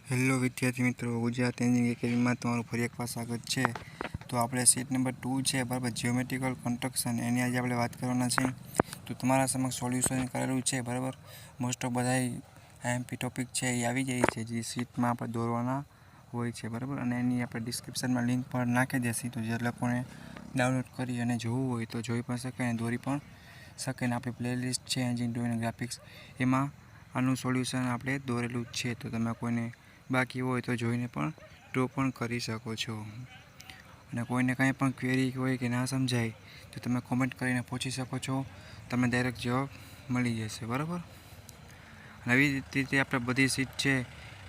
Hello વિદ્યાર્થી મિત્રો, Gujarat engineering એકેડમીમાં તમારું ફરી એકવાર સ્વાગત છે। તો આપણે સીટ નંબર 2 છે બરાબર, જીઓમેટ્રિકલ કન્સ્ટ્રક્શન, એની આજે આપણે વાત કરવાના છે। તો તમારા સમક્ષ સોલ્યુશન કરેલું છે બરાબર। મોસ્ટ ઓફ બધા આઈએમપી ટોપિક છે એ આવી જાય છે જે સીટમાં આપણે દોરવાના હોય છે બરાબર। અને એની આપણે ડિસ્ક્રિપ્શનમાં લિંક પણ નાખી દેશું, તો જે લોકોને ડાઉનલોડ કરી અને જોવું હોય તો જોઈ પણ શકે અને દોરી પણ શકે। અને આપણી પ્લેલિસ્ટ છે એન્જિન ડ્રોઈંગ ગ્રાફિક્સ, એમાં આનું સોલ્યુશન આપણે દોરેલું જ છે, તો તમે કોઈને બાકી હોય તો જોઈને પણ ડ્રો પણ કરી શકો છો। અને કોઈને કાંઈ પણ ક્વેરી હોય કે ના સમજાય તો તમે કોમેન્ટ કરીને પૂછી શકો છો, તમને ડાયરેક્ટ જવાબ મળી જશે બરાબર। અને આવી રીતે આપણે બધી સીટ છે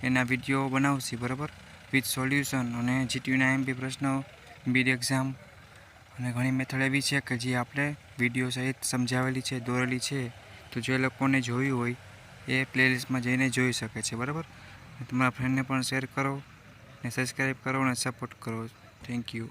એના વિડીયો બનાવશી બરાબર, વિથ સોલ્યુશન અને જીટીયુના આઈએમપી પ્રશ્નો, બીડ એક્ઝામ અને ઘણી મેથડ એવી છે કે જે આપણે વિડીયો સહિત સમજાવેલી છે, દોરેલી છે। તો જે લોકોને જોયું હોય એ પ્લેલિસ્ટમાં જઈને જોઈ શકે છે બરાબર। તમારા ફ્રેન્ડને પણ શેર કરો અને સબસ્ક્રાઈબ કરો અને સપોર્ટ કરો। Thank you.